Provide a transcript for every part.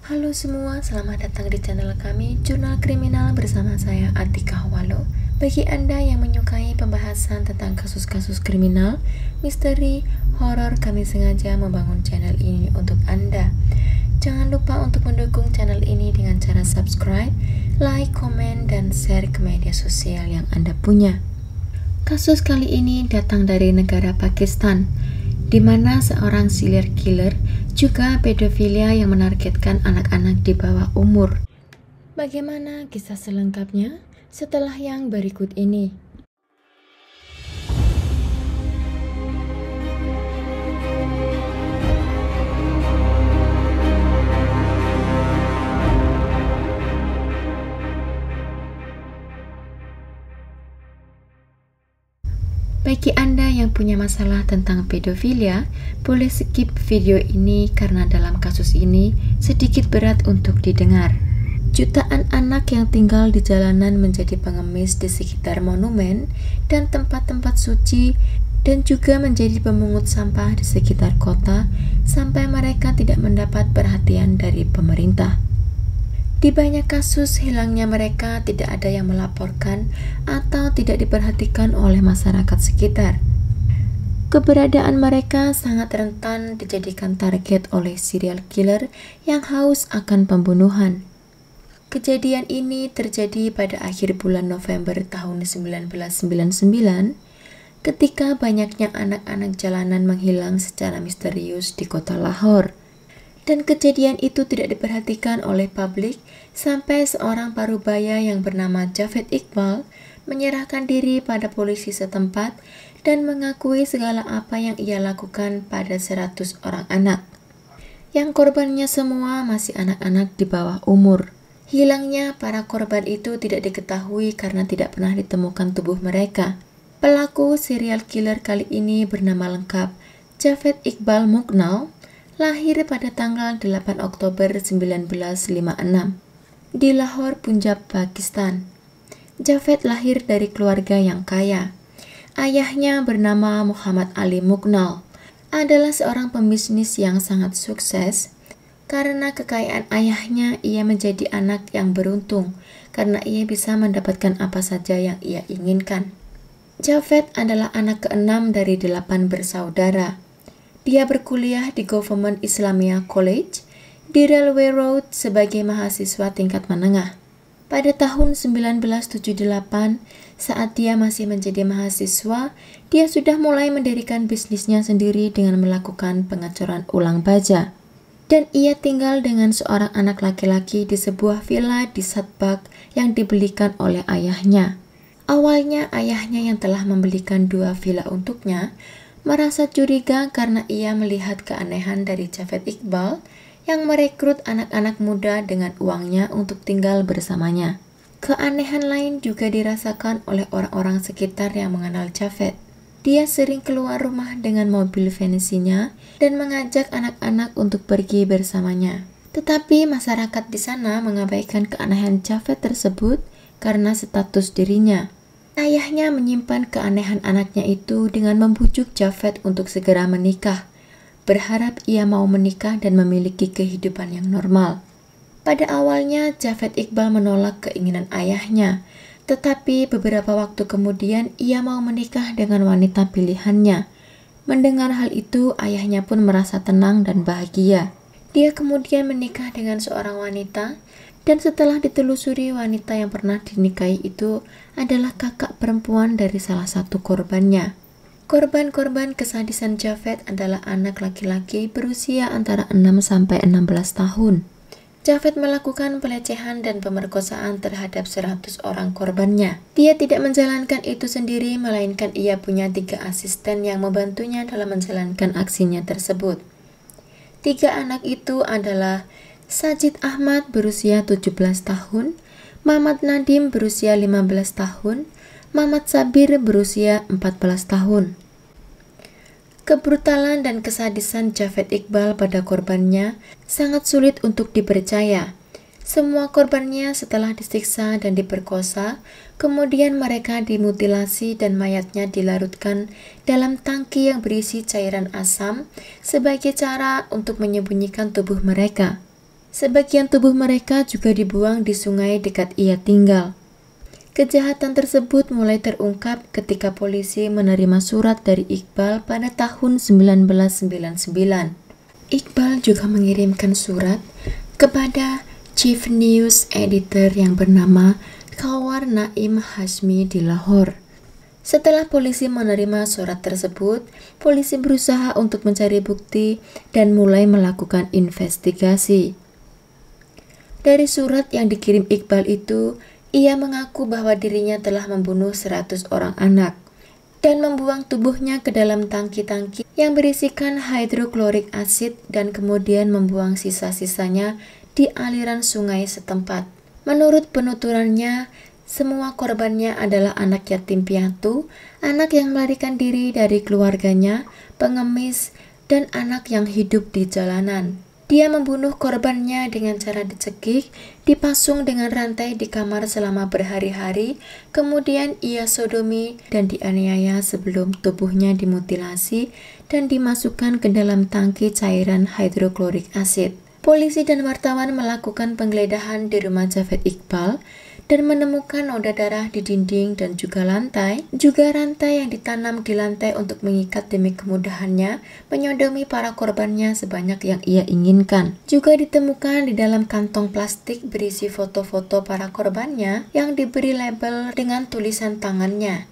Halo semua, selamat datang di channel kami, Jurnal Kriminal bersama saya Atika Walo. Bagi Anda yang menyukai pembahasan tentang kasus-kasus kriminal, misteri, horor, kami sengaja membangun channel ini untuk Anda. Jangan lupa untuk mendukung channel ini dengan cara subscribe, like, komen, dan share ke media sosial yang Anda punya. Kasus kali ini datang dari negara Pakistan, di mana seorang serial killer juga pedofilia yang menargetkan anak-anak di bawah umur. Bagaimana kisah selengkapnya? Setelah yang berikut ini. Bagi Anda yang punya masalah tentang pedofilia, boleh skip video ini karena dalam kasus ini sedikit berat untuk didengar. Jutaan anak yang tinggal di jalanan menjadi pengemis di sekitar monumen dan tempat-tempat suci, dan juga menjadi pemungut sampah di sekitar kota sampai mereka tidak mendapat perhatian dari pemerintah. Di banyak kasus, hilangnya mereka tidak ada yang melaporkan atau tidak diperhatikan oleh masyarakat sekitar. Keberadaan mereka sangat rentan dijadikan target oleh serial killer yang haus akan pembunuhan. Kejadian ini terjadi pada akhir bulan November tahun 1999, ketika banyaknya anak-anak jalanan menghilang secara misterius di kota Lahore. Dan kejadian itu tidak diperhatikan oleh publik sampai seorang parubaya yang bernama Javed Iqbal menyerahkan diri pada polisi setempat dan mengakui segala apa yang ia lakukan pada 100 orang anak. Yang korbannya semua masih anak-anak di bawah umur. Hilangnya para korban itu tidak diketahui karena tidak pernah ditemukan tubuh mereka. Pelaku serial killer kali ini bernama lengkap Javed Iqbal Mughal, lahir pada tanggal 8 Oktober 1956 di Lahore, Punjab, Pakistan. Javed lahir dari keluarga yang kaya. Ayahnya bernama Muhammad Ali Mughal, adalah seorang pembisnis yang sangat sukses. Karena kekayaan ayahnya, ia menjadi anak yang beruntung karena ia bisa mendapatkan apa saja yang ia inginkan. Javed adalah anak keenam dari 8 bersaudara. Dia berkuliah di Government Islamia College di Railway Road sebagai mahasiswa tingkat menengah. Pada tahun 1978, saat dia masih menjadi mahasiswa, dia sudah mulai mendirikan bisnisnya sendiri dengan melakukan pengecoran ulang baja. Dan ia tinggal dengan seorang anak laki-laki di sebuah villa di Satbag yang dibelikan oleh ayahnya. Awalnya ayahnya yang telah membelikan 2 villa untuknya merasa curiga karena ia melihat keanehan dari Javed Iqbal yang merekrut anak-anak muda dengan uangnya untuk tinggal bersamanya. Keanehan lain juga dirasakan oleh orang-orang sekitar yang mengenal Javed. Dia sering keluar rumah dengan mobil fancy-nya dan mengajak anak-anak untuk pergi bersamanya. Tetapi masyarakat di sana mengabaikan keanehan Javed tersebut karena status dirinya. Ayahnya menyimpan keanehan anaknya itu dengan membujuk Javed untuk segera menikah, berharap ia mau menikah dan memiliki kehidupan yang normal. Pada awalnya, Javed Iqbal menolak keinginan ayahnya, tetapi beberapa waktu kemudian ia mau menikah dengan wanita pilihannya. Mendengar hal itu, ayahnya pun merasa tenang dan bahagia. Dia kemudian menikah dengan seorang wanita, dan setelah ditelusuri, wanita yang pernah dinikahi itu adalah kakak perempuan dari salah satu korbannya. Korban-korban kesadisan Javed adalah anak laki-laki berusia antara 6-16 tahun. Javed melakukan pelecehan dan pemerkosaan terhadap 100 orang korbannya. Dia tidak menjalankan itu sendiri, melainkan ia punya 3 asisten yang membantunya dalam menjalankan aksinya tersebut. 3 anak itu adalah Sajid Ahmad berusia 17 tahun, Mamat Nadim berusia 15 tahun, Mamat Sabir berusia 14 tahun. Kebrutalan dan kesadisan Javed Iqbal pada korbannya sangat sulit untuk dipercaya. Semua korbannya setelah disiksa dan diperkosa, kemudian mereka dimutilasi dan mayatnya dilarutkan dalam tangki yang berisi cairan asam sebagai cara untuk menyembunyikan tubuh mereka. Sebagian tubuh mereka juga dibuang di sungai dekat ia tinggal. Kejahatan tersebut mulai terungkap ketika polisi menerima surat dari Iqbal pada tahun 1999. Iqbal juga mengirimkan surat kepada Chief News Editor yang bernama Khawar Naim Hashmi di Lahore. Setelah polisi menerima surat tersebut, polisi berusaha untuk mencari bukti dan mulai melakukan investigasi. Dari surat yang dikirim Iqbal itu, ia mengaku bahwa dirinya telah membunuh 100 orang anak dan membuang tubuhnya ke dalam tangki-tangki yang berisikan hidroklorik asid dan kemudian membuang sisa-sisanya di aliran sungai setempat. Menurut penuturannya, semua korbannya adalah anak yatim piatu, anak yang melarikan diri dari keluarganya, pengemis, dan anak yang hidup di jalanan. Dia membunuh korbannya dengan cara dicekik, dipasung dengan rantai di kamar selama berhari-hari, kemudian ia sodomi dan dianiaya sebelum tubuhnya dimutilasi dan dimasukkan ke dalam tangki cairan hidroklorik asid. Polisi dan wartawan melakukan penggeledahan di rumah Javed Iqbal dan menemukan noda darah di dinding dan juga rantai yang ditanam di lantai untuk mengikat demi kemudahannya menyodomi para korbannya sebanyak yang ia inginkan. Juga ditemukan di dalam kantong plastik berisi foto-foto para korbannya yang diberi label dengan tulisan tangannya,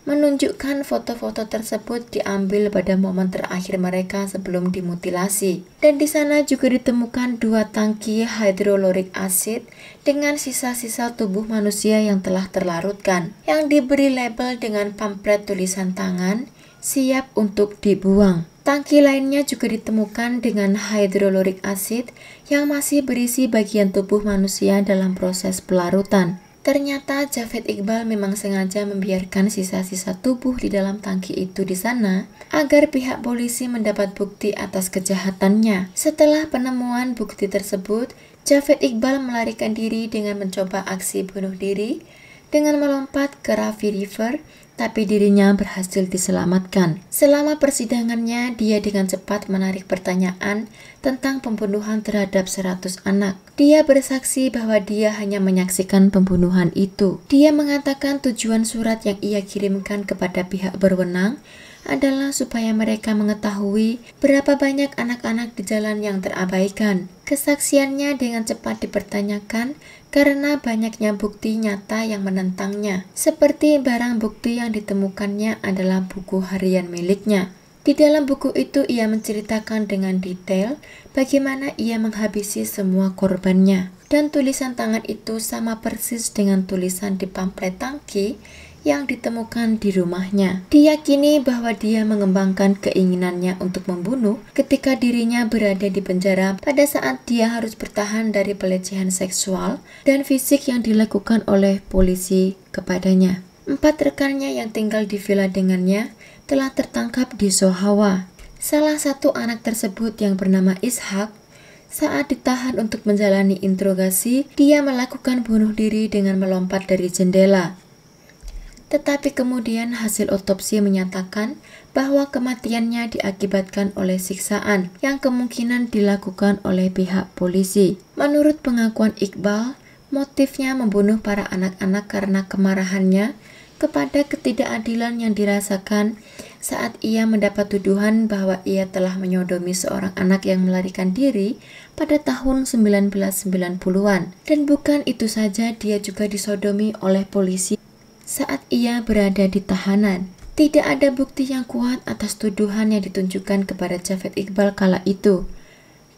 menunjukkan foto-foto tersebut diambil pada momen terakhir mereka sebelum dimutilasi. Dan di sana juga ditemukan 2 tangki hidroklorik asid dengan sisa-sisa tubuh manusia yang telah terlarutkan, yang diberi label dengan pamflet tulisan tangan, siap untuk dibuang. Tangki lainnya juga ditemukan dengan hidroklorik asid yang masih berisi bagian tubuh manusia dalam proses pelarutan. Ternyata Javed Iqbal memang sengaja membiarkan sisa-sisa tubuh di dalam tangki itu di sana agar pihak polisi mendapat bukti atas kejahatannya. Setelah penemuan bukti tersebut, Javed Iqbal melarikan diri dengan mencoba aksi bunuh diri dengan melompat ke Ravi River, tapi dirinya berhasil diselamatkan. Selama persidangannya, dia dengan cepat menarik pertanyaan tentang pembunuhan terhadap 100 anak. Dia bersaksi bahwa dia hanya menyaksikan pembunuhan itu. Dia mengatakan tujuan surat yang ia kirimkan kepada pihak berwenang adalah supaya mereka mengetahui berapa banyak anak-anak di jalan yang terabaikan. Kesaksiannya dengan cepat dipertanyakan karena banyaknya bukti nyata yang menentangnya, seperti barang bukti yang ditemukannya adalah buku harian miliknya. Di dalam buku itu ia menceritakan dengan detail bagaimana ia menghabisi semua korbannya, dan tulisan tangan itu sama persis dengan tulisan di pamflet tangki yang ditemukan di rumahnya. Diyakini bahwa dia mengembangkan keinginannya untuk membunuh ketika dirinya berada di penjara pada saat dia harus bertahan dari pelecehan seksual dan fisik yang dilakukan oleh polisi kepadanya. 4 rekannya yang tinggal di villa dengannya telah tertangkap di Sohawa. Salah satu anak tersebut yang bernama Ishak, saat ditahan untuk menjalani interogasi, dia melakukan bunuh diri dengan melompat dari jendela. Tetapi kemudian hasil otopsi menyatakan bahwa kematiannya diakibatkan oleh siksaan yang kemungkinan dilakukan oleh pihak polisi. Menurut pengakuan Iqbal, motifnya membunuh para anak-anak karena kemarahannya kepada ketidakadilan yang dirasakan saat ia mendapat tuduhan bahwa ia telah menyodomi seorang anak yang melarikan diri pada tahun 1990-an. Dan bukan itu saja, dia juga disodomi oleh polisi saat ia berada di tahanan. Tidak ada bukti yang kuat atas tuduhan yang ditunjukkan kepada Javed Iqbal kala itu.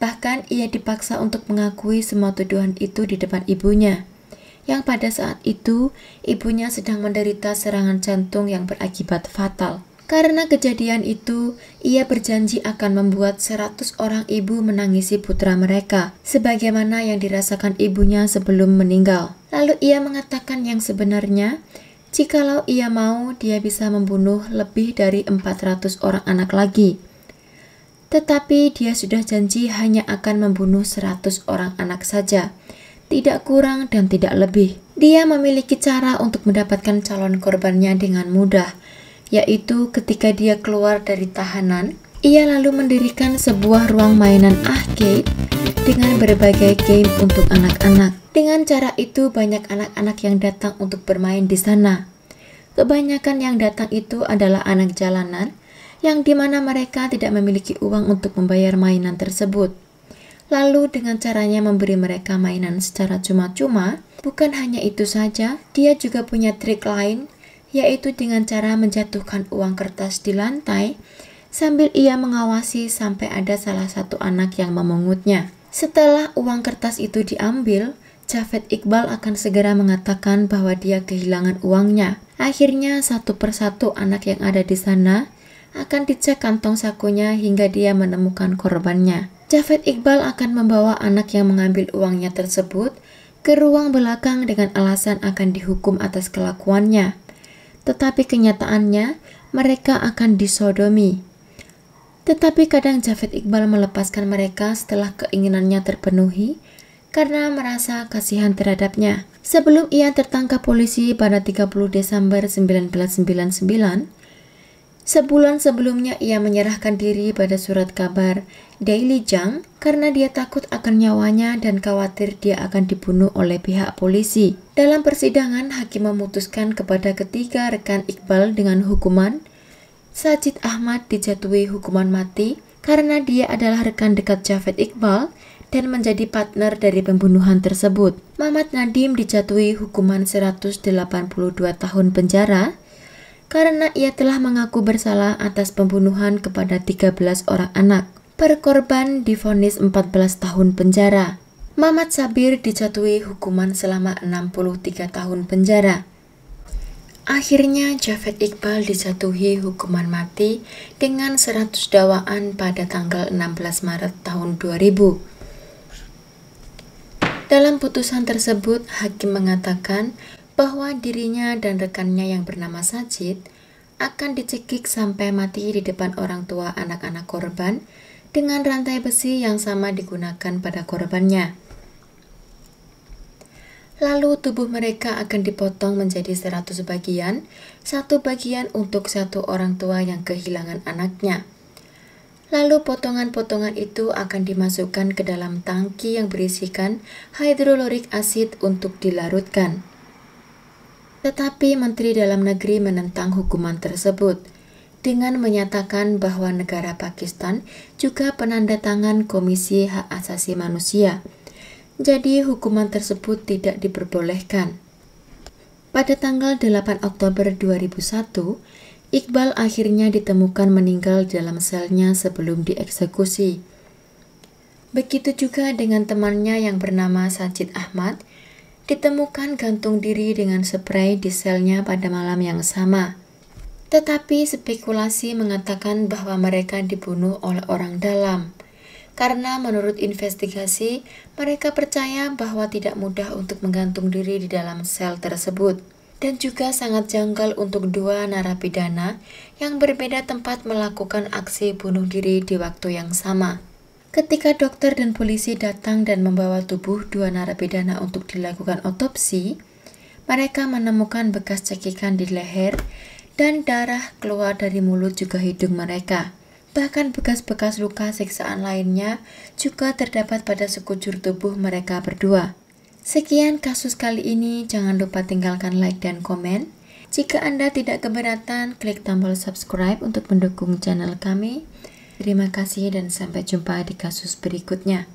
Bahkan ia dipaksa untuk mengakui semua tuduhan itu di depan ibunya, yang pada saat itu ibunya sedang menderita serangan jantung yang berakibat fatal. Karena kejadian itu, ia berjanji akan membuat 100 orang ibu menangisi putra mereka, sebagaimana yang dirasakan ibunya sebelum meninggal. Lalu ia mengatakan yang sebenarnya, jikalau ia mau, dia bisa membunuh lebih dari 400 orang anak lagi. Tetapi dia sudah janji hanya akan membunuh 100 orang anak saja, tidak kurang dan tidak lebih. Dia memiliki cara untuk mendapatkan calon korbannya dengan mudah, yaitu ketika dia keluar dari tahanan, ia lalu mendirikan sebuah ruang mainan arcade dengan berbagai game untuk anak-anak. Dengan cara itu banyak anak-anak yang datang untuk bermain di sana. Kebanyakan yang datang itu adalah anak jalanan, yang dimana mereka tidak memiliki uang untuk membayar mainan tersebut. Lalu dengan caranya memberi mereka mainan secara cuma-cuma, bukan hanya itu saja, dia juga punya trik lain, yaitu dengan cara menjatuhkan uang kertas di lantai, sambil ia mengawasi sampai ada salah satu anak yang memungutnya. Setelah uang kertas itu diambil, Javed Iqbal akan segera mengatakan bahwa dia kehilangan uangnya. Akhirnya satu persatu anak yang ada di sana akan dicek kantong sakunya hingga dia menemukan korbannya. Javed Iqbal akan membawa anak yang mengambil uangnya tersebut ke ruang belakang dengan alasan akan dihukum atas kelakuannya. Tetapi kenyataannya mereka akan disodomi. Tetapi kadang Javed Iqbal melepaskan mereka setelah keinginannya terpenuhi karena merasa kasihan terhadapnya. Sebelum ia tertangkap polisi pada 30 Desember 1999, sebulan sebelumnya ia menyerahkan diri pada surat kabar Daily Jang karena dia takut akan nyawanya dan khawatir dia akan dibunuh oleh pihak polisi. Dalam persidangan, hakim memutuskan kepada ketiga rekan Iqbal dengan hukuman. Sajid Ahmad dijatuhi hukuman mati karena dia adalah rekan dekat Javed Iqbal dan menjadi partner dari pembunuhan tersebut. Mamat Nadim dijatuhi hukuman 182 tahun penjara karena ia telah mengaku bersalah atas pembunuhan kepada 13 orang anak. Per korban divonis 14 tahun penjara. Mamat Sabir dijatuhi hukuman selama 63 tahun penjara. Akhirnya Javed Iqbal dijatuhi hukuman mati dengan 100 dakwaan pada tanggal 16 Maret tahun 2000. Dalam putusan tersebut, hakim mengatakan bahwa dirinya dan rekannya yang bernama Sajid akan dicekik sampai mati di depan orang tua anak-anak korban dengan rantai besi yang sama digunakan pada korbannya. Lalu tubuh mereka akan dipotong menjadi 100 bagian, satu bagian untuk satu orang tua yang kehilangan anaknya. Lalu potongan-potongan itu akan dimasukkan ke dalam tangki yang berisikan hidrolorik asid untuk dilarutkan. Tetapi Menteri Dalam Negeri menentang hukuman tersebut dengan menyatakan bahwa negara Pakistan juga penandatangan Komisi Hak Asasi Manusia. Jadi hukuman tersebut tidak diperbolehkan. Pada tanggal 8 Oktober 2001, Iqbal akhirnya ditemukan meninggal dalam selnya sebelum dieksekusi. Begitu juga dengan temannya yang bernama Sajid Ahmad, ditemukan gantung diri dengan spray di selnya pada malam yang sama. Tetapi spekulasi mengatakan bahwa mereka dibunuh oleh orang dalam, karena menurut investigasi, mereka percaya bahwa tidak mudah untuk menggantung diri di dalam sel tersebut. Dan juga sangat janggal untuk dua narapidana yang berbeda tempat melakukan aksi bunuh diri di waktu yang sama. Ketika dokter dan polisi datang dan membawa tubuh dua narapidana untuk dilakukan otopsi, mereka menemukan bekas cekikan di leher dan darah keluar dari mulut juga hidung mereka. Bahkan bekas-bekas luka siksaan lainnya juga terdapat pada sekujur tubuh mereka berdua. Sekian kasus kali ini, jangan lupa tinggalkan like dan komen. Jika Anda tidak keberatan, klik tombol subscribe untuk mendukung channel kami. Terima kasih dan sampai jumpa di kasus berikutnya.